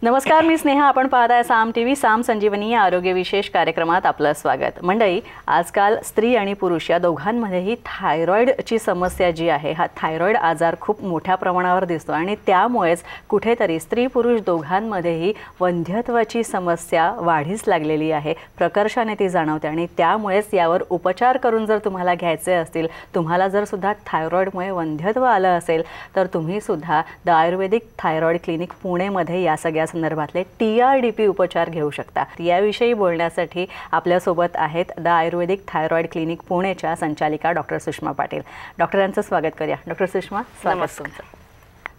नमस्कार, मी स्नेहा. आपण पाहताय साम टीव्ही. साम संजीवनी या आरोग्य विशेष कार्यक्रमात आपलं स्वागत. मंडळी, आजकाल स्त्री आणि पुरुष या दोघांमध्येही थायरॉइडची समस्या जी आहे, हा थायरॉइड आजार खूप मोठ्या प्रमाणावर दिसतो आणि त्यामुळेच कुठेतरी स्त्री पुरुष दोघांमध्येही वंध्यत्वाची समस्या वाढीस लागलेली आहे. प्रकर्षाने ती जाणवते आणि त्यामुळेच यावर उपचार करून जर तुम्हाला घ्यायचे असतील, तुम्हाला जर सुद्धा थायरॉइडमुळे वंध्यत्व आलं असेल, तर तुम्ही सुद्धा द आयुर्वेदिक थायरॉइड क्लिनिक पुणेमध्ये या सगळ्या संदर्भातले TRDP उपचार घेऊ शकता. याविषयी बोलण्यासाठी आपल्यासोबत आहेत द आयुर्वेदिक थायरॉइड क्लिनिक पुणेच्या संचालिका डॉक्टर सुषमा पाटील. डॉक्टरांचं स्वागत करूया. डॉक्टर सुषमा, स्वागत तुमचं.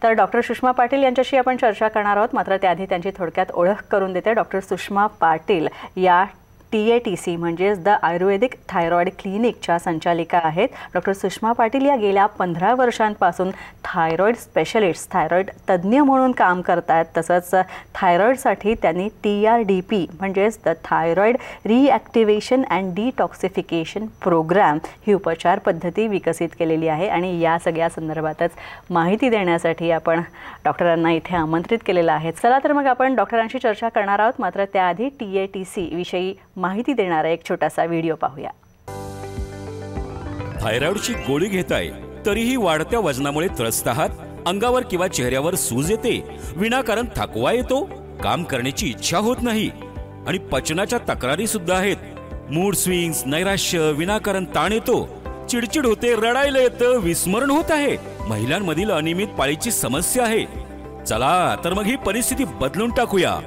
तर डॉक्टर सुषमा पाटील यांच्याशी आपण चर्चा करणार आहोत, मात्र त्याआधी त्यांची थोडक्यात ओळख करून देते. डॉक्टर सुषमा पाटील या TATC म्हणजेच द आयुर्वेदिक थायरॉइड क्लिनिकच्या संचालिका आहेत. डॉक्टर सुषमा पाटील या गेल्या 15 वर्षांपासून थायरॉइड स्पेशलिस्ट, थायरॉइड तज्ज्ञ म्हणून काम करतात. तसंच थायरॉइडसाठी त्यांनी TRDP म्हणजेच the thyroid reactivation and detoxification programme ही उपचार पद्धती विकसित केलेली आहे आणि या सगळ्या संदर्भातच माहिती देण्यासाठी आपण डॉक्टरांना इथे आमंत्रित केलेलं आहे. चला तर मग आपण डॉक्टरांशी चर्चा करणार आहोत, मात्र त्याआधी TATC विषयी माहिती देणारा एक छोटासा व्हिडिओ पाहूया. थायरॉइडची गोळी घेताय तरीही वाढत्या वजनामुळे त्रस्त आहात. अंगावर किंवा चेहऱ्यावर सूज येते, विनाकारण थकवा येतो, काम करण्याची इच्छा होत नाही आणि पचनाच्या तक्रारी सुद्धा आहेत. मूड स्विंग्स, नैराश्य, विनाकारण ताण येतो, चिडचिड होते, रडायला येतं, विस्मरण होत आहे. महिलांमधील अनियमित पाळीची समस्या आहे. चला तर मग ही परिस्थिती बदलून टाकूया.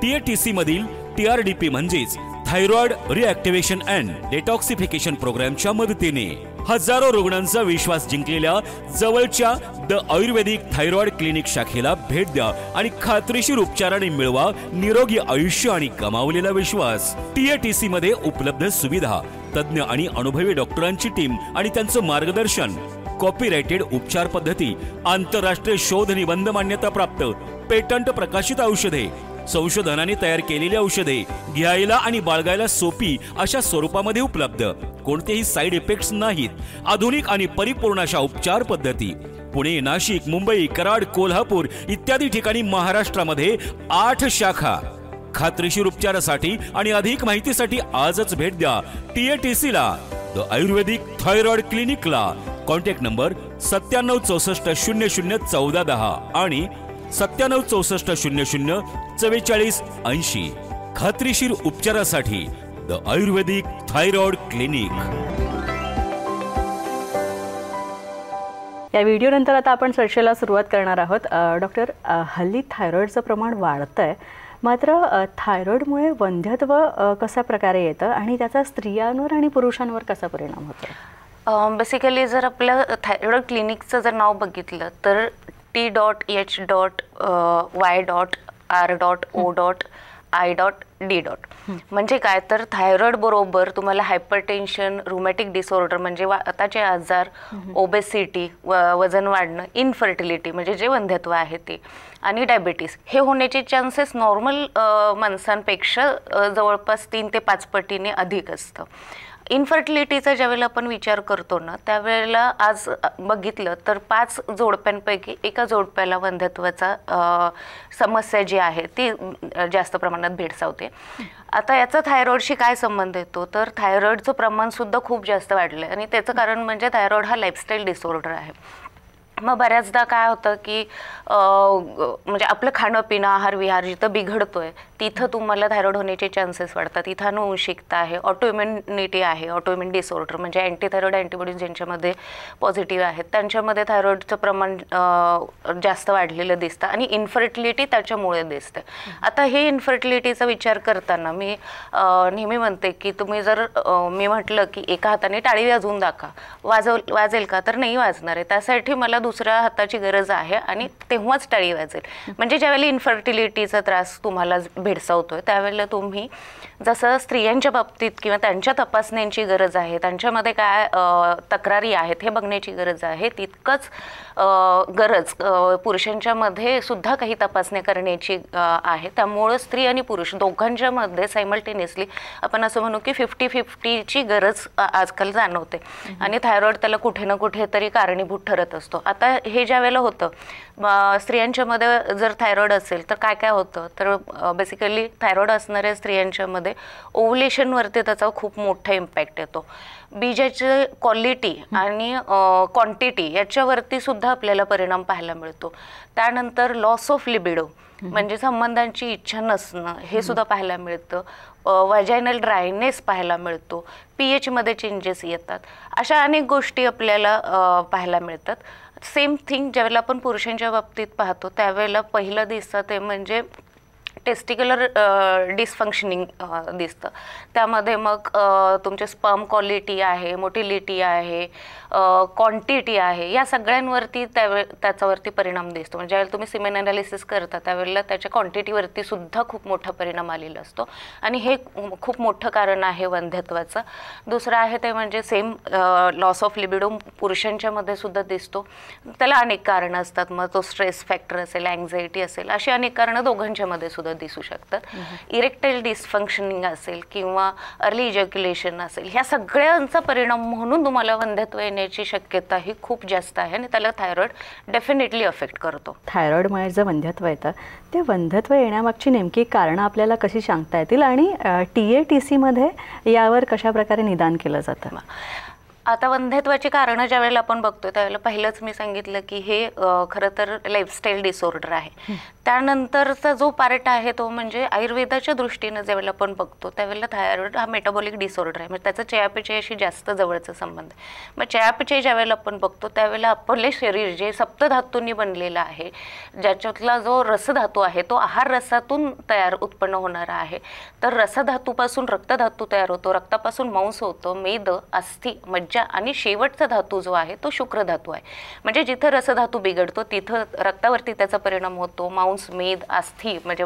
TATC मधील TRDP म्हणजेच थायरॉइड रिॲक्टिव्हेशन अँड डिटॉक्सिफिकेशन प्रोग्रामच्या मदतीने हजारो रुग्णांचा विश्वास जिंकलेल्या जवळच्या द आयुर्वेदिक थायरॉइड क्लिनिक शाखेला भेट द्या आणि खात्रीशीर उपचाराने मिळवा निरोगी आयुष्य आणि गमावलेला विश्वास. TATC मध्ये उपलब्ध सुविधा, तज्ज्ञ आणि अनुभवी डॉक्टरांची टीम आणि त्यांचं मार्गदर्शन, कॉपीराइटेड उपचार पद्धती, आंतरराष्ट्रीय शोध निबंध मान्यता प्राप्त, पेटंट प्रकाशित औषधे, संशोधनाने तयार केलेली औषधे, घ्यायला आणि बाळगायला सोपी अशा स्वरूपामध्ये उपलब्ध, कोणतेही साईड इफेक्ट्स नाहीत. आधुनिक आणि परिपूर्ण अशा उपचार पद्धती पुणे, नाशिक, मुंबई, कराड, कोल्हापूर इत्यादी ठिकाणी महाराष्ट्रामध्ये 8 शाखा. खात्रीशीर उपचारासाठी आणि अधिक माहितीसाठी आजच भेट द्या TATC ला, द आयुर्वेदिक थायरॉइड क्लिनिकला. कॉन्टॅक्ट नंबर 9764001410 आणि 9764004480. खात्रीशीर उपचारासाठी द आयुर्वेदिक थायरॉइड क्लिनिक. या व्हिडिओनंतर आता आपण चर्चेला सुरुवात करणार आहोत. डॉक्टर, हल्ली थायरॉइडचं प्रमाण वाढतंय, मात्र थायरॉइडमुळे वंध्यत्व कशा प्रकारे येतं आणि त्याचा स्त्रियांवर आणि पुरुषांवर कसा परिणाम होतो? बेसिकली जर आपल्या थायरॉइड क्लिनिकचं जर नाव बघितलं तर T.H.Y.R.O.I.D. म्हणजे काय तर थायरॉइड बरोबर तुम्हाला हायपरटेन्शन, रुमॅटिक डिसऑर्डर म्हणजे वाताचे आजार, ओबेसिटी वजन वाढणं, इनफर्टिलिटी म्हणजे जे वंध्यत्व आहे ते, आणि डायबिटीस हे होण्याचे चान्सेस नॉर्मल माणसांपेक्षा जवळपास 3 ते 5 पटीने अधिक असतं. इनफर्टिलिटीचा ज्यावेळेला आपण विचार करतो ना, त्यावेळेला आज बघितलं तर 5 जोडप्यांपैकी एका जोडप्याला वंध्यत्वाचा समस्या जी आहे ती जास्त प्रमाणात भेडसावते. आता याचा थायरॉइडशी काय संबंध येतो तर थायरॉइडचं प्रमाणसुद्धा खूप जास्त वाढलं आहे आणि त्याचं कारण म्हणजे थायरॉइड हा लाईफस्टाईल डिसऑर्डर आहे. मग बऱ्याचदा काय होतं की म्हणजे आपलं खाणं पिणं, आहार विहार जिथं बिघडतोय तिथं तुम्हाला थायरॉइड होण्याचे चान्सेस वाढतात. इथं अनुवंशिकता आहे, ऑटोइम्युनिटी आहे, ऑटोइम्युन डिसऑर्डर म्हणजे अँटीथायरॉइड अँटीबॉडीज ज्यांच्यामध्ये पॉझिटिव्ह आहेत त्यांच्यामध्ये थायरॉइडचं प्रमाण जास्त वाढलेलं दिसतं आणि इनफर्टिलिटी त्याच्यामुळे दिसते. आता हे इनफर्टिलिटीचा विचार करताना मी नेहमी म्हणते की तुम्ही जर मी म्हटलं की एका हाताने टाळी वाजवून दाखवा, वाजेल का तर नाही वाजणार आहे. त्यासाठी मला दुसऱ्या हाताची गरज आहे आणि तेव्हाच टाळी वाजेल. म्हणजे ज्यावेळेला इनफर्टिलिटीचा त्रास तुम्हाला भेडसावतोय त्यावेळेला तुम्ही जसं स्त्रियांच्या बाबतीत किंवा त्यांच्या तपासण्यांची गरज आहे, त्यांच्यामध्ये काय तक्रारी आहेत हे बघण्याची गरज आहे, तितकंच गरज पुरुषांच्या मध्ये सुद्धा काही तपासण्या करण्याची आहे. त्यामुळे स्त्री आणि पुरुष दोघांच्या मध्ये सायमल्टेनियसली आपण असं म्हणू की 50-50ची गरज आजकाल जाणवते आणि थायरॉइड त्याला कुठे ना कुठे तरी कारणीभूत ठरत असतो. आता आता हे ज्या वेळेला होतं स्त्रियांच्या मध्ये जर थायरॉइड असेल तर काय काय होतं, तर बेसिकली थायरॉइड असणाऱ्या स्त्रियांच्या मध्ये ओव्हुलेशनवरती त्याचा खूप मोठा इम्पॅक्ट येतो. बीजाची क्वालिटी आणि क्वांटिटी याच्यावरती सुद्धा आपल्याला परिणाम पाहायला मिळतो. त्यानंतर लॉस ऑफ लिबिडो म्हणजे संबंधांची इच्छा नसणं हे सुद्धा पाहायला मिळतं. व्हाजायनल ड्रायनेस पाहायला मिळतो. pH मध्ये चेंजेस येतात. अशा अनेक गोष्टी आपल्याला पाहायला मिळतात. सेम थिंग ज्यावेळेला आपण पुरुषांच्या बाबतीत पाहतो त्यावेळेला पहिलं दिसतं ते म्हणजे टेस्टिक्युलर डिसफंक्शनिंग दिसतं. त्यामध्ये मग तुमचे स्पर्म क्वालिटी आहे, मोटिलिटी आहे, क्वांटिटी आहे, या सगळ्यांवरती त्याच्यावरती परिणाम दिसतो. म्हणजे ज्यावेळेला तुम्ही सिमेन ॲनालिसिस करता त्यावेळेला त्याच्या क्वांटिटीवरती सुद्धा खूप मोठा परिणाम आलेला असतो आणि हे खूप मोठं कारण आहे वंध्यत्वाचं. दुसरं आहे ते म्हणजे सेम लॉस ऑफ लिबिडो पुरुषांच्या मध्ये सुद्धा दिसतो. त्याला अनेक कारणं असतात. मग तो स्ट्रेस फॅक्टर असेल, अँझायटी असेल, अशी अनेक कारणं दोघांच्या मध्ये सुद्धा दिसू शकतात. इरेक्टाईल डिसफंक्शनिंग असेल किंवा अर्ली इजॅक्युलेशन असेल, ह्या सगळ्यांचा परिणाम म्हणून तुम्हाला वंध्यत्व येण्याची शक्यता ही खूप जास्त आहे आणि त्याला थायरॉइड डेफिनेटली अफेक्ट करतो. थायरॉइडमुळे जे वंध्यत्व येतं ते वंध्यत्व येण्यामागची नेमकी कारणं आपल्याला कशी सांगता येतील आणि TATC मध्ये यावर कशा प्रकारे निदान केलं जातं? आता वंध्यत्वाची कारणं ज्या वेळेला आपण बघतो त्यावेळेला पहिलंच मी सांगितलं की हे खरं तर लाईफस्टाईल डिसऑर्डर आहे. त्यानंतरचा जो पार्ट आहे तो म्हणजे आयुर्वेदाच्या दृष्टीनं ज्यावेळेला आपण बघतो त्यावेळेला थायरॉइड हा मेटाबॉलिक डिसऑर्डर आहे. म्हणजे त्याचा चयापचयाशी जास्त जवळचा संबंध आहे. मग चयापचय ज्या वेळेला आपण बघतो त्यावेळेला आपले शरीर जे सप्तधातूंनी बनलेलं आहे, ज्याच्यातला जो रसधातू आहे तो आहार रसातून उत्पन्न होणारा आहे. तर रसधातूपासून रक्तधातू तयार होतो, रक्तापासून मांस होतो, मेद, अस्थि, मज्जा आणि शेवटचा धातू जो आहे तो शुक्रधातू आहे. म्हणजे जिथं रसधातू बिघडतो तिथं रक्तावरती त्याचा परिणाम होतो, मांस, मेद, अस्थि म्हणजे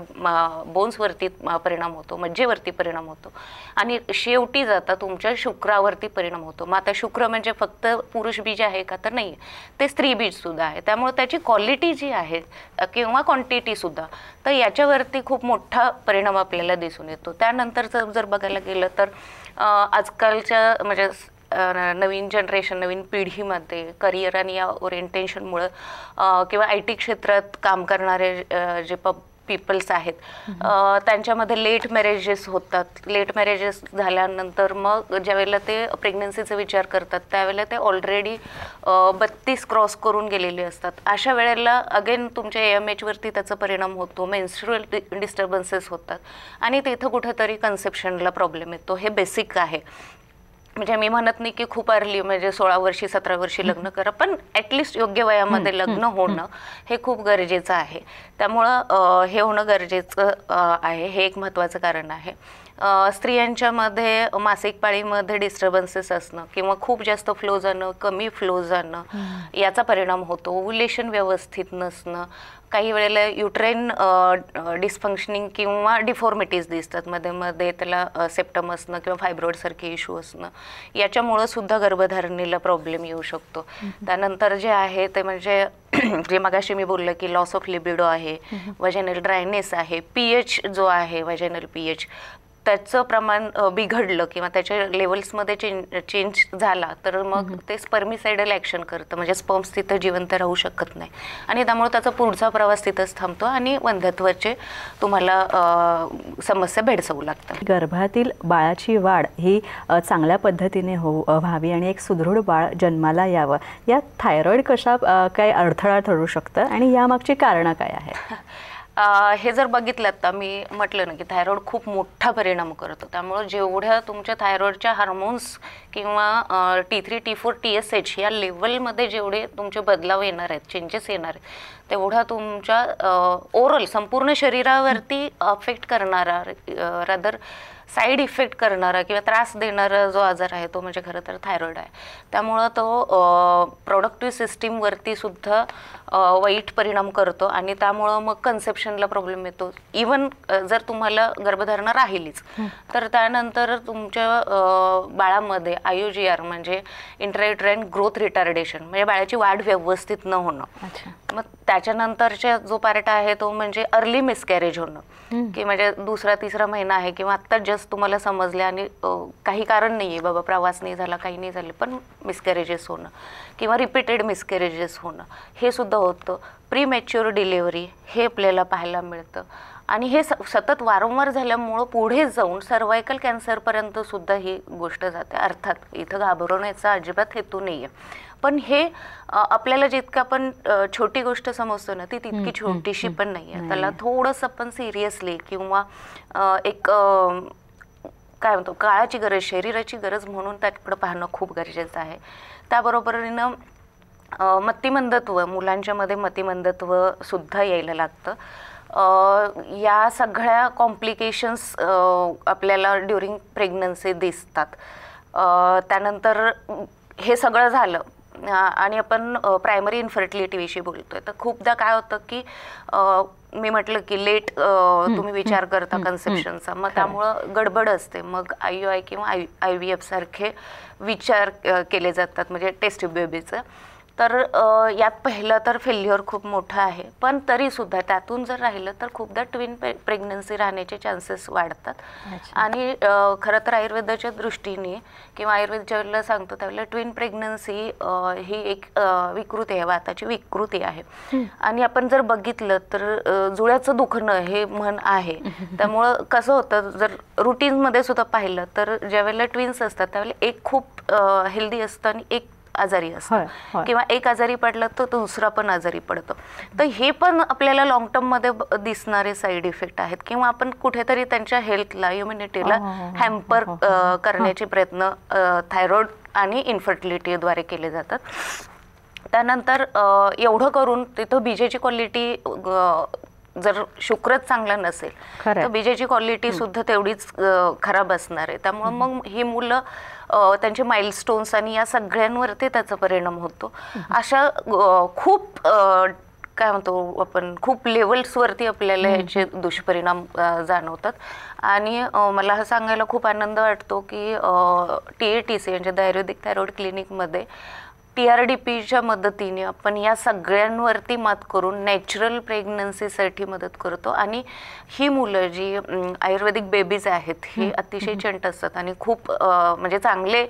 बोन्सवरती परिणाम होतो, मज्जेवरती परिणाम होतो आणि शेवटी जाता तुमच्या शुक्रावरती परिणाम होतो. मग आता शुक्र म्हणजे फक्त पुरुष बीज आहे का, तर नाही, ते स्त्री बीज सुद्धा आहे. त्यामुळे त्याची क्वालिटी जी आहे किंवा क्वांटिटी सुद्धा, तर याच्यावरती खूप मोठा परिणाम आपल्याला दिसून येतो. त्यानंतरचं जर बघायला गेलं तर आजकालच्या म्हणजे नवीन जनरेशन, नवीन पिढीमध्ये करिअर आणि या ओरिएंटेशनमुळं किंवा IT क्षेत्रात काम करणारे जे पीपल्स आहेत त्यांच्यामध्ये लेट मॅरेजेस होतात. लेट मॅरेजेस झाल्यानंतर मग ज्यावेळेला ते प्रेग्नन्सीचा विचार करतात त्यावेळेला ते ऑलरेडी 32 क्रॉस करून गेलेले असतात. अशा वेळेला अगेन तुमच्या AMH वरती त्याचा परिणाम होतो, मेन्स्ट्रुअल डिस्टर्बन्सेस होतात आणि तिथं कुठेतरी कन्सेप्शनला प्रॉब्लेम येतो. हे बेसिक आहे. म्हणजे मी म्हणत नाही की खूप अर्ली म्हणजे 16 वर्षी 17 वर्षी लग्न करा, पण ॲटलिस्ट योग्य वयामध्ये लग्न होणं हे खूप गरजेचं आहे. त्यामुळं हे होणं गरजेचं आहे, हे एक महत्त्वाचं कारण आहे. स्त्रियांच्यामध्ये मासिक पाळीमध्ये डिस्टर्बन्सेस असणं किंवा खूप जास्त फ्लो जाणं, कमी फ्लो जाणं याचा परिणाम होतो. ओव्हुलेशन व्यवस्थित नसणं, काही वेळेला युट्रेन डिसफंक्शनिंग किंवा डिफॉर्मिटीज दिसतात मध्ये मध्ये, त्याला सेप्टम असणं किंवा फायब्रॉइडसारखे इश्यू असणं, याच्यामुळं सुद्धा गर्भधारणेला प्रॉब्लेम येऊ शकतो. त्यानंतर जे आहे ते म्हणजे जे मगाशी मी बोललं की लॉस ऑफ लिबिडो आहे, व्हाजायनल ड्रायनेस आहे, pH जो आहे व्हाजायनल pH त्याचं प्रमाण बिघडलं किंवा त्याच्या लेवल्समध्ये चेंज झाला तर मग ते स्पर्मिसायडल ॲक्शन करतं. म्हणजे स्पर्म्स तिथं जिवंत राहू शकत नाही आणि त्यामुळे त्याचा पुढचा प्रवास तिथंच थांबतो आणि वंध्यत्वाचे तुम्हाला समस्या भेडसावू लागतात. गर्भातील बाळाची वाढ ही चांगल्या पद्धतीने व्हावी आणि एक सुदृढ बाळ जन्माला यावं, या थायरॉइड कशा काय अडथळा ठरू शकतं आणि यामागची कारणं काय आहेत? हे जर बघितलं तर मी म्हटलं ना की थायरॉइड खूप मोठा परिणाम करतो. त्यामुळं जेवढ्या तुमच्या थायरॉइडच्या हार्मोन्स किंवा T3, T4, TSH या लेवलमध्ये जेवढे तुमचे बदलाव येणार आहेत, चेंजेस येणार आहेत, तेवढा तुमच्या ओव्हरऑल संपूर्ण शरीरावरती अफेक्ट करणारा, रादर साईड इफेक्ट करणारा किंवा त्रास देणारा जो आजार आहे तो म्हणजे खरं तर थायरॉइड आहे. त्यामुळं तो प्रोडक्टिव्ह सिस्टीमवरती सुद्धा वाईट परिणाम करतो आणि त्यामुळं मग कन्सेप्शनला प्रॉब्लेम येतो. इवन जर तुम्हाला गर्भधारणा राहिलीच तर त्यानंतर तुमच्या बाळामध्ये IUGR म्हणजे इंट्रायुटेराइन ग्रोथ रिटार्डेशन म्हणजे बाळाची वाढ व्यवस्थित न होणं, मग त्याच्यानंतरचा जो पार्ट आहे तो म्हणजे अर्ली मिसकॅरेज होणं, की म्हणजे दुसरा तिसरा महिना आहे किंवा आत्ता जस्ट तुम्हाला समजले आणि काही कारण नाही आहे बाबा, प्रवास नाही झाला, काही नाही झाले, पण मिसकॅरेजेस होणं किंवा रिपीटेड मिसकॅरेजेस होणं हे सुद्धा होतं. प्री मॅच्युअर डिलिव्हरी हे आपल्याला पाहायला मिळतं आणि हे सतत वारंवार झाल्यामुळं पुढे जाऊन सर्वायकल कॅन्सरपर्यंत सुद्धा ही गोष्ट जाते. अर्थात इथं घाबरवण्याचा अजिबात हेतू नाही आहे, पण हे आपल्याला जितकं आपण छोटी गोष्ट समजतो ना ती तितकी छोटीशी पण नाही आहे. त्याला थोडंसं आपण सिरियसली किंवा एक काय म्हणतो काळाची गरज, शरीराची गरज म्हणून त्याकडे पाहणं खूप गरजेचं आहे. त्याबरोबरीनं मतिमंदत्व, मुलांच्या मध्ये मतिमंदत्व सुद्धा यायला लागतं. या सगळ्या कॉम्प्लिकेशन्स आपल्याला ड्युरिंग प्रेग्नन्सी दिसतात. त्यानंतर हे सगळं झालं आणि आपण प्रायमरी इन्फर्टिलिटीविषयी बोलतोय तर खूपदा काय होतं की मी म्हटलं की लेट तुम्ही विचार करता कन्सेप्शनचा, मग त्यामुळं गडबड असते. मग IUI किंवा IVF सारखे विचार केले जातात म्हणजे टेस्ट बेबीचं. तर यात पहिलं तर फेल्युअर खूप मोठं आहे, पण तरीसुद्धा त्यातून जर राहिलं तर खूपदा ट्विन प्रेग्नन्सी राहण्याचे चान्सेस वाढतात. आणि खरं तर आयुर्वेदाच्या दृष्टीने किंवा आयुर्वेद ज्यावेळेला सांगतो त्यावेळेला ट्विन प्रेग्नन्सी ही एक विकृती आहे, वाताची विकृती आहे. आणि आपण जर बघितलं तर जुळ्याचं दुखणं हे म्हण आहे. त्यामुळं कसं होतं जर रुटीनमध्ये सुद्धा पाहिलं तर ज्यावेळेला ट्विन्स असतात त्यावेळेला एक खूप हेल्दी असतं आणि एक आजारी असतो किंवा एक आजारी पडला तर दुसरा पण आजारी पडतो. तर हे पण आपल्याला लॉंग टर्ममध्ये दिसणारे साईड इफेक्ट आहेत किंवा आपण कुठेतरी त्यांच्या हेल्थला, इम्युनिटीला हॅम्पर करण्याचे प्रयत्न थायरॉइड आणि इन्फर्टिलिटीद्वारे केले जातात. त्यानंतर एवढं करून तिथं बीजेची क्वालिटी जर शुक्रच चांगला नसेल तर बीजेची क्वालिटी सुद्धा तेवढीच खराब असणार आहे. त्यामुळं मग ही मुलं त्यांचे माइलस्टोन्स आणि या सगळ्यांवरती त्याचा परिणाम होतो. अशा खूप काय म्हणतो आपण खूप लेवल्सवरती आपल्याला याचे दुष्परिणाम जाणवतात. आणि मला हा सांगायला खूप आनंद वाटतो की TATC म्हणजे द आयुर्वेदिक थायरॉइड क्लिनिकमध्ये TRDPच्या मदतीने आपण या सगळ्यांवरती मात करून नॅचरल प्रेग्नन्सीसाठी मदत करतो. आणि ही मुलं जी आयुर्वेदिक बेबीज आहेत हे अतिशय चंट असतात आणि खूप म्हणजे चांगले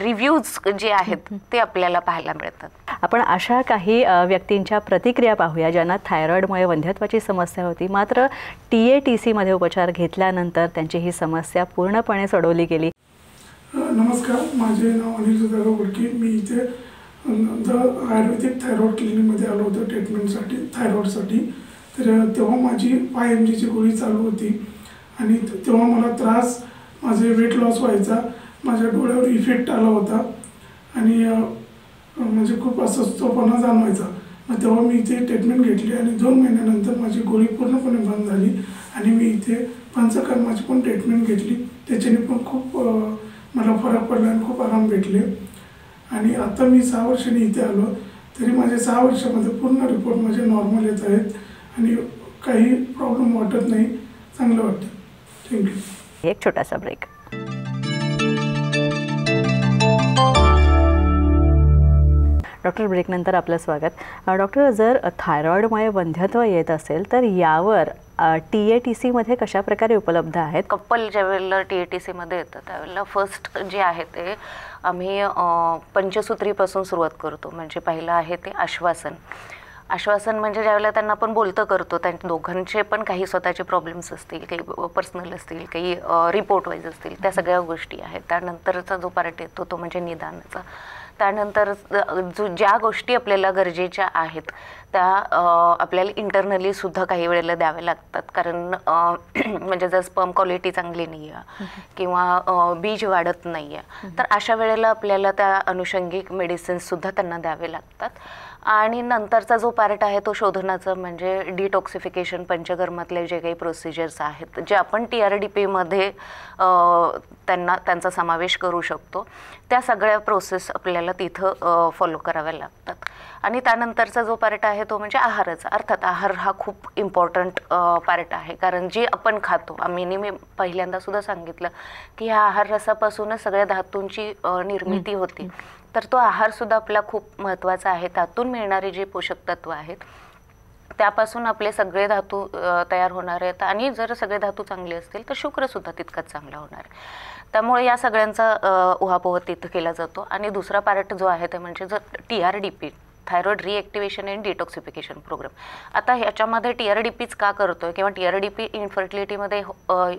रिव्ह्यूज जे आहेत ते आपल्याला पाहायला मिळतात. आपण अशा काही व्यक्तींच्या प्रतिक्रिया पाहूया ज्यांना थायरॉइडमुळे वंध्यत्वाची समस्या होती, मात्र TATC मध्ये उपचार घेतल्यानंतर त्यांची ही समस्या पूर्णपणे सोडवली गेली. नमस्कार, माझे नाव अनिल सुधाकर गुडके. मी इथे द आयुर्वेदिक थायरॉइड क्लिनिकमध्ये आलो होतो ट्रीटमेंटसाठी, थायरॉइडसाठी. तर तेव्हा माझी 5 mgची गोळी चालू होती आणि तेव्हा मला त्रास, माझे वेट लॉस व्हायचा, माझ्या डोळ्यावर इफेक्ट आला होता आणि म्हणजे खूप अस्वस्थपणा जाणवायचा. मग तेव्हा मी इथे ट्रीटमेंट घेतली आणि 2 महिन्यानंतर माझी गोळी पूर्णपणे बंद झाली आणि मी इथे पंचकर्माची पण ट्रीटमेंट घेतली. त्याच्याने पण खूप मला फरक पडला आणि खूप आराम भेटले. आणि आता मी 6 वर्षांनी इथे आलो तरी माझ्या 6 वर्षामध्ये पूर्ण रिपोर्ट माझे नॉर्मल येत आहेत आणि काही प्रॉब्लेम वाटत नाही, चांगलं वाटतं. थँक्यू. एक छोटासा ब्रेक. डॉक्टर, ब्रेकनंतर आपलं स्वागत. डॉक्टर, जर थायरॉइडमुळे वंध्यत्व येत असेल तर यावर TATC मध्ये कशा प्रकारे उपलब्ध आहेत? कपल ज्या वेळेला TATC मध्ये येतं त्यावेळेला फर्स्ट जे आहे ते आम्ही पंचसूत्रीपासून सुरुवात करतो. म्हणजे पहिलं आहे ते आश्वासन. आश्वासन म्हणजे ज्यावेळेला त्यांना आपण बोलतं करतो, त्यांच्या दोघांचे पण काही स्वतःचे प्रॉब्लेम्स असतील, काही पर्सनल असतील, काही रिपोर्ट वाईज असतील, त्या सगळ्या गोष्टी आहेत. त्यानंतरचा जो पार्ट येतो तो म्हणजे निदानाचा. त्यानंतर ज्या गोष्टी आपल्याला गरजेच्या आहेत त्या आपल्याला इंटरनली सुद्धा काही वेळेला द्याव्या लागतात. कारण म्हणजे जर स्पर्म क्वालिटी चांगली नाही आहे किंवा बीज वाढत नाही आहे तर अशा वेळेला आपल्याला त्या अनुषंगिक मेडिसिन्ससुद्धा त्यांना द्यावे लागतात. आणि नंतरचा जो पार्ट आहे तो शोधनाचा म्हणजे डिटॉक्सिफिकेशन, पंचकर्मातले जे काही प्रोसिजर्स आहेत जे आपण TRDPमध्ये त्यांचा समावेश करू शकतो, त्या सगळ्या प्रोसेस आपल्याला तिथं फॉलो कराव्या लागतात. आणि त्यानंतरचा जो पार्ट आहे तो म्हणजे आहाराचा. अर्थात आहार हा खूप इम्पॉर्टंट पार्ट आहे कारण जे आपण खातो, आम्ही मी पहिल्यांदा सुद्धा सांगितलं की ह्या आहार रसापासूनच सगळ्या धातूंची निर्मिती होती. तर तो आहारसुद्धा आपला खूप महत्त्वाचा आहे. त्यातून मिळणारे जे पोषक तत्व आहेत त्यापासून आपले सगळे धातू तयार होणार आहेत आणि जर सगळे धातू चांगले असतील तर शुक्रसुद्धा तितकाच चांगला होणार आहे. त्यामुळे या सगळ्यांचा उहापोह तिथं केला जातो. आणि दुसरा पार्ट जो आहे ते म्हणजे जर TRDP, thyroid reactivation and detoxification programme. आता ह्याच्यामध्ये TRDPच का करतोय किंवा TRDP इन्फर्टिलिटीमध्ये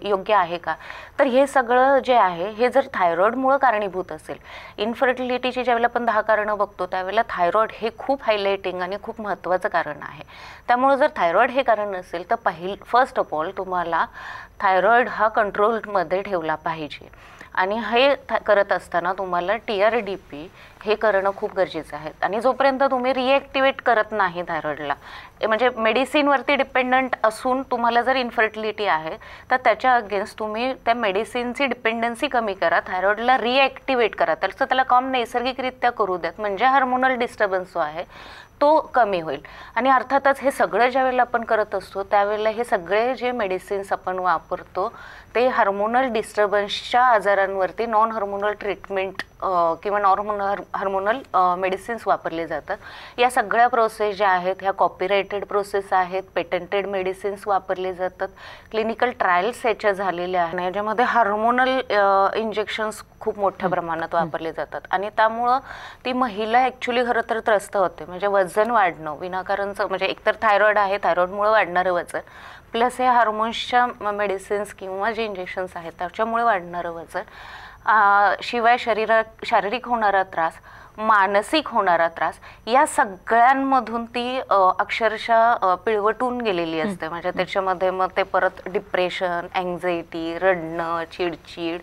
योग्य आहे का, तर हे सगळं जे आहे हे जर थायरॉइडमुळं कारणीभूत असेल, इन्फर्टिलिटीची ज्यावेळेला आपण 10 कारणं बघतो त्यावेळेला थायरॉइड हे खूप हायलाइटिंग आणि खूप महत्त्वाचं कारण आहे. त्यामुळे जर थायरॉइड हे कारण नसेल तर फर्स्ट ऑफ ऑल तुम्हाला थायरॉइड हा कंट्रोलमध्ये ठेवला पाहिजे. आणि हे करत असताना तुम्हाला TRDP हे करणं खूप गरजेचं आहे. आणि जोपर्यंत तुम्ही रिॲक्टिवेट करत नाही थायरॉइडला, म्हणजे मेडिसिनवरती डिपेंडंट असून तुम्हाला जर इन्फर्टिलिटी आहे तर त्याच्या अगेन्स्ट तुम्ही त्या मेडिसिनची डिपेंडन्सी कमी करा, थायरॉइडला रिॲक्टिवेट करा, त्याचं त्याला काम नैसर्गिकरित्या करू द्यात, म्हणजे हार्मोनल डिस्टर्बन्स जो आहे तो कमी होईल. आणि अर्थातच हे सगळं ज्यावेळेला आपण करत असतो त्यावेळेला हे सगळे जे मेडिसिन्स आपण वापरतो ते हार्मोनल डिस्टर्बन्सच्या आजारांवरती नॉन हार्मोनल ट्रीटमेंट किंवा हार्मोनल मेडिसिन्स वापरले जातात. या सगळ्या प्रोसेस ज्या आहेत ह्या कॉपीराइटेड प्रोसेस आहेत, पेटंटेड मेडिसिन्स वापरले जातात, क्लिनिकल ट्रायल्स याच्या झालेल्या आहेत, याच्यामध्ये हार्मोनल इंजेक्शन्स खूप मोठ्या प्रमाणात वापरले जातात. आणि त्यामुळं ती महिला ॲक्च्युली खरं तर त्रस्त होते. म्हणजे वजन वाढणं विनाकारणचं, म्हणजे एकतर थायरॉइड आहे, थायरॉइडमुळे वाढणारं वजन, प्लस हे हार्मोन्सच्या मेडिसिन्स किंवा जे इंजेक्शन्स आहेत त्याच्यामुळे वाढणारं वजन, शिवाय शारीरिक होणारा त्रास, मानसिक होणारा त्रास, या सगळ्यांमधून ती अक्षरशः पिळवटून गेलेली असते. म्हणजे त्याच्यामध्ये मग ते परत डिप्रेशन, अँझायटी, रडणं, चिडचिड,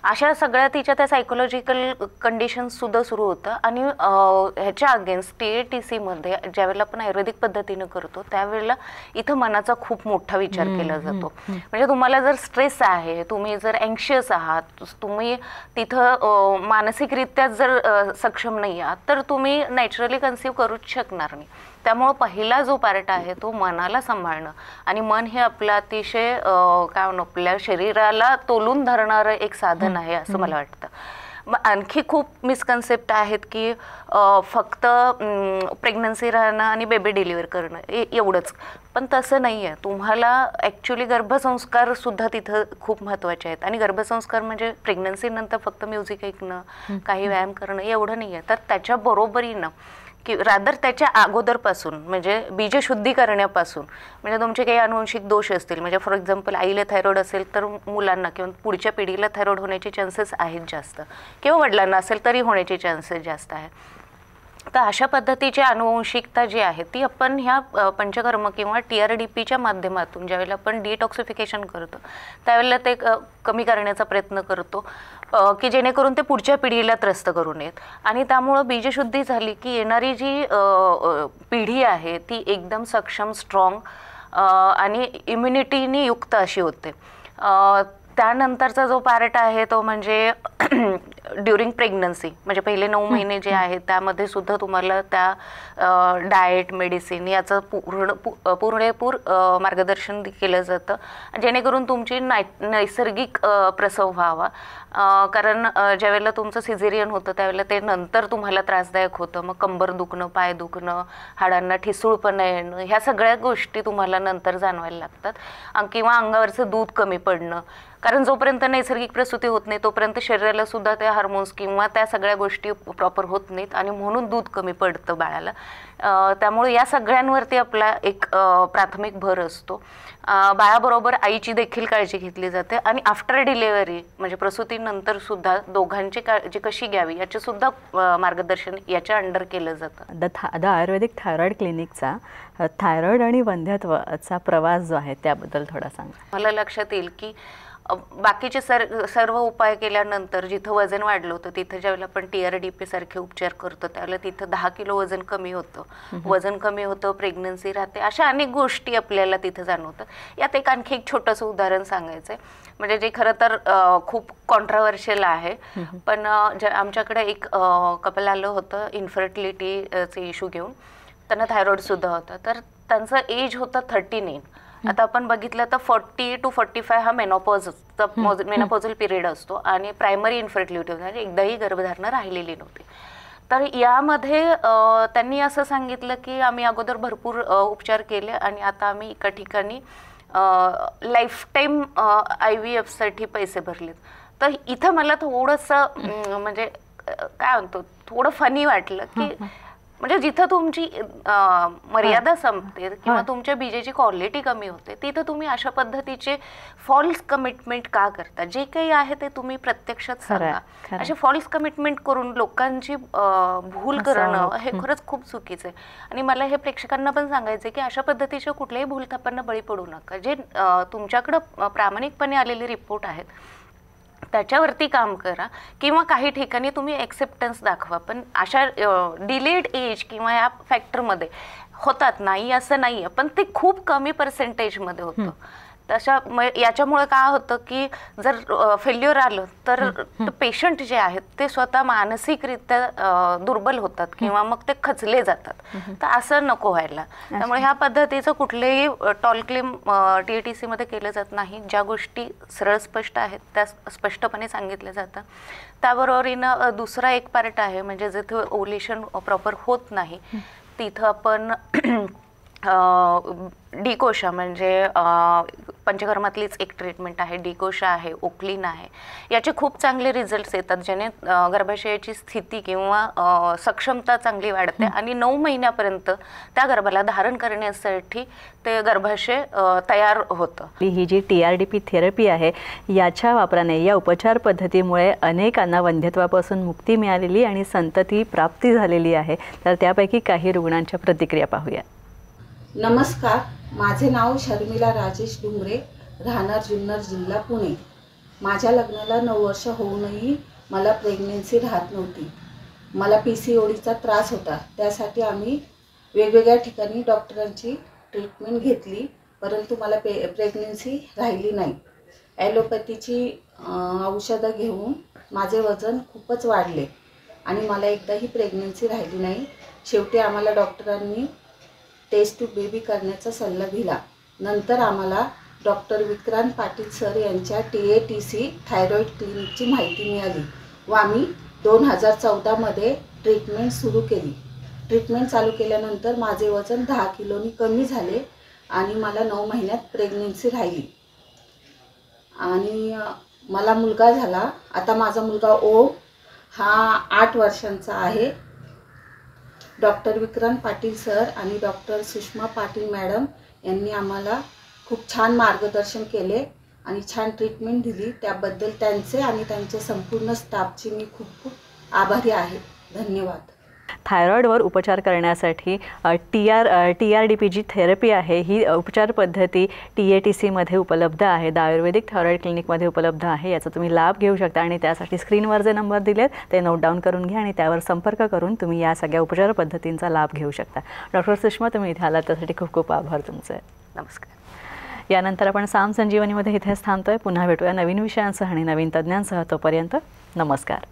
अशा सगळ्या तिच्या त्या सायकोलॉजिकल कंडिशन्ससुद्धा सुरू होतं. आणि ह्याच्या अगेन्स्ट TATCमध्ये ज्यावेळेला आपण आयुर्वेदिक पद्धतीनं करतो त्यावेळेला इथं मनाचा खूप मोठा विचार केला जातो. म्हणजे तुम्हाला जर स्ट्रेस आहे, तुम्ही जर अँक्शियस आहात, तुम्ही तिथं मानसिकरित्या जर सक्षम नाही आहात तर तुम्ही नॅचरली कन्सीव्ह करूच शकणार नाही. त्यामुळं पहिला जो पार्ट आहे तो मनाला सांभाळणं, आणि मन हे आपलं अतिशय काय म्हणू आपल्या शरीराला तोलून धरणारं एक साधन आहे असं मला वाटतं. मग आणखी खूप मिसकन्सेप्ट आहेत की फक्त प्रेग्नन्सी राहणं आणि बेबी डिलिव्हर करणं एवढंच, पण तसं नाही आहे. तुम्हाला ॲक्च्युली गर्भसंस्कारसुद्धा तिथं खूप महत्त्वाचे आहेत. आणि गर्भसंस्कार म्हणजे प्रेग्नन्सीनंतर फक्त म्युझिक ऐकणं, काही व्यायाम करणं एवढं नाही आहे, तर त्याच्या बरोबरीनं की रादर त्याच्या अगोदरपासून म्हणजे बीजशुद्धी करण्यापासून, म्हणजे तुमचे काही अनुवंशिक दोष असतील, म्हणजे फॉर एक्झाम्पल आईला थायरॉइड असेल तर मुलांना किंवा पुढच्या पिढीला थायरॉइड होण्याचे चान्सेस आहेत जास्त, किंवा वडिलांना असेल तरी होण्याचे चान्सेस जास्त आहे. तर अशा प्रतीची अनुवंशिकता जी आहे ती आपण ह्या पंचकर्म किंवा TRDPच्या माध्यमातून ज्यावेळेला आपण डिटॉक्सिफिकेशन करतो त्यावेळेला ते कमी करण्याचा प्रयत्न करतो की जेणेकरून ते पुढच्या पिढीला त्रस्त करू नयेत. आणि त्यामुळं बीजशुद्धी झाली की येणारी जी पिढी आहे ती एकदम सक्षम, स्ट्रॉंग आणि इम्युनिटीनी युक्त अशी होते. त्यानंतरचा जो पार्ट आहे तो म्हणजे ड्युरिंग प्रेग्नन्सी, म्हणजे पहिले 9 महिने जे आहेत त्यामध्ये सुद्धा तुम्हाला त्या डाएट, मेडिसिन याचं पूर्णपूर मार्गदर्शन केलं जातं जेणेकरून तुमची नैसर्गिक प्रसव व्हावा. कारण ज्यावेळेला तुमचं सिझेरियन होतं त्यावेळेला ते नंतर तुम्हाला त्रासदायक होतं, मग कंबर दुखणं, पाय दुखणं, हाडांना ठिसूळपणा येणं, ह्या सगळ्या गोष्टी तुम्हाला नंतर जाणवायला लागतात. किंवा अंगावरचं दूध कमी पडणं, कारण जोपर्यंत नैसर्गिक प्रसूती होत नाही तोपर्यंत शरीराला सुद्धा त्या हार्मोन्स किंवा त्या सगळ्या गोष्टी प्रॉपर होत नाहीत आणि म्हणून दूध कमी पडतं बाळाला. त्यामुळे या सगळ्यांवरती आपला एक प्राथमिक भर असतो. बाळाबरोबर आईची देखील काळजी घेतली जाते आणि आफ्टर डिलेव्हरी म्हणजे प्रसूतीनंतर सुद्धा दोघांची काळजी कशी घ्यावी याचे सुद्धा मार्गदर्शन याच्या अंडर केलं जातं. द आयुर्वेदिक थायरॉइड क्लिनिकचा थायरॉइड आणि वंध्यत्वाचा प्रवास जो आहे त्याबद्दल थोडा सांगा. मला लक्षात येईल की बाकीचे सर्व उपाय केल्यानंतर जिथं वजन वाढलं होतं तिथं ज्यावेळेला आपण TRDP सारखे उपचार करतो त्यावेळेला तिथं 10 किलो वजन कमी होतं, वजन कमी होतं, प्रेग्नन्सी राहते, अशा अनेक गोष्टी आपल्याला तिथं जाणवतं. यात आणखी एक छोटंसं उदाहरण सांगायचं आहे, म्हणजे जे खरं तर खूप कॉन्ट्राव्हर्शियल आहे, पण आमच्याकडे एक कपल आलं होतं इन्फर्टिलिटीचे इश्यू घेऊन. त्यांना थायरॉइडसुद्धा होता, तर त्यांचं एज होतं 39. आता आपण बघितलं तर 40 to 45 हा मेनोपॉझल पिरियड असतो आणि प्रायमरी इन्फर्टिलिटी होती, एकदाही गर्भधारणा राहिलेली नव्हती. तर यामध्ये त्यांनी असं सांगितलं की आम्ही अगोदर भरपूर उपचार केले आणि आता आम्ही एका ठिकाणी लाईफ टाईम IVF-साठी पैसे भरलेत. तर इथं मला थोडंसं म्हणजे काय म्हणतो थोडं फनी वाटलं की म्हणजे जिथं तुमची मर्यादा संपते किंवा तुमच्या बीजेची क्वालिटी कमी होते तिथं तुम्ही अशा पद्धतीचे फॉल्स कमिटमेंट का करता. जे काही आहे ते तुम्ही प्रत्यक्षात सांगा. असे फॉल्स कमिटमेंट करून लोकांची भूल करणं हे खरंच खूप चुकीचं आहे. आणि मला हे प्रेक्षकांना पण सांगायचं की अशा पद्धतीच्या कुठल्याही भूलथापांना बळी पडू नका. जे तुमच्याकडं प्रामाणिकपणे आलेले रिपोर्ट आहेत त्याच्यावरती काम करा किंवा काही ठिकाणी तुम्ही एक्सेप्टन्स दाखवा. पण अशा डिलेड एज किंवा या फॅक्टरमध्ये होतात, नाही असं नाही आहे, पण ते खूप कमी पर्सेंटेजमध्ये होतं. तशा याच्यामुळे काय होतं की जर फेल्युअर आलं तर पेशंट जे आहेत ते स्वतः मानसिकरित्या दुर्बल होतात किंवा मग ते खचले जातात. तर असं नको व्हायला. त्यामुळे ह्या पद्धतीचं कुठलेही टॉल क्लेम TATC मध्ये केलं जात नाही. ज्या गोष्टी सरळ स्पष्ट आहेत त्या स्पष्टपणे सांगितल्या जातात. त्याबरोबरीनं दुसरा एक पार्ट आहे म्हणजे जिथे ओव्ह्युलेशन प्रॉपर होत नाही तिथं आपण डिकोशा म्हणजे पंचकर्मातलीच एक ट्रीटमेंट आहे, डिकोशा आहे, ओक्लिन आहे. याचे खूप चांगले रिझल्ट्स येतात ज्याने गर्भाशयाची स्थिती किंवा सक्षमता चांगली वाढते आणि 9 महिन्यापर्यंत त्या गर्भाला धारण करण्यासाठी ते गर्भाशय तयार होतं. ही जी TRDP थेरपी आहे याच्या वापराने या उपचार पद्धतीमुळे अनेकांना वंध्यत्वापासून मुक्ती मिळालेली आणि संतती प्राप्ती झालेली आहे. तर त्यापैकी काही रुग्णांच्या प्रतिक्रिया पाहूया. नमस्कार, माझे नाव शर्मिला राजेश डुंगरे, राहणार जुन्नर जिल्हा पुणे. माझ्या लग्नाला 9 वर्ष होऊनही मला प्रेग्नेन्सी राहत नव्हती. मला PCODचा त्रास होता. त्यासाठी आम्ही वेगवेगळ्या ठिकाणी डॉक्टरांची ट्रीटमेंट घेतली, परंतु मला प्रेग्नेन्सी राहिली नाही. ॲलोपॅथीची औषधं घेऊन माझे वजन खूपच वाढले आणि मला एकदाही प्रेग्नेन्सी राहिली नाही. शेवटी आम्हाला डॉक्टरांनी टेस्ट टू बेबी करण्याचा सल्ला दिला. नंतर आम्हाला डॉक्टर विक्रांत पाटील सर यांच्या TATC थायरॉईड क्लिनिकची माहिती मिळाली व आम्ही 2014मध्ये ट्रीटमेंट सुरू केली. ट्रीटमेंट चालू केल्यानंतर माझे वजन 10 किलोनी कमी झाले आणि मला 9 महिन्यात प्रेग्नेन्सी राहिली आणि मला मुलगा झाला. आता माझा मुलगा ओम हा 8 वर्षांचा आहे. डॉक्टर विक्रांत पाटील सर आणि डॉक्टर सुषमा पाटील मॅडम यांनी आम्हाला खूप छान मार्गदर्शन केले आणि छान ट्रीटमेंट दिली. त्याबद्दल त्यांचे आणि त्यांच्या संपूर्ण स्टाफची मी खूप खूप आभारी आहे. धन्यवाद. थायरॉईडवर उपचार करण्यासाठी TRDP जी थेरपी आहे ही उपचार पद्धती TATC मध्ये उपलब्ध आहे. द आयुर्वेदिक थायरॉईड क्लिनिकमध्ये उपलब्ध आहे. याचा तुम्ही लाभ घेऊ शकता आणि त्यासाठी स्क्रीनवर जे नंबर दिलेत ते नोट डाऊन करून घ्या आणि त्यावर संपर्क करून तुम्ही या सगळ्या उपचार पद्धतींचा लाभ घेऊ शकता. डॉक्टर सुषमा, तुम्ही इथे आलात त्यासाठी खूप खूप आभार तुमचे. नमस्कार. यानंतर आपण साम संजीवनीमध्ये इथेच थांबतोय. पुन्हा भेटूया नवीन विषयांसह आणि नवीन तज्ज्ञांसह. तोपर्यंत नमस्कार.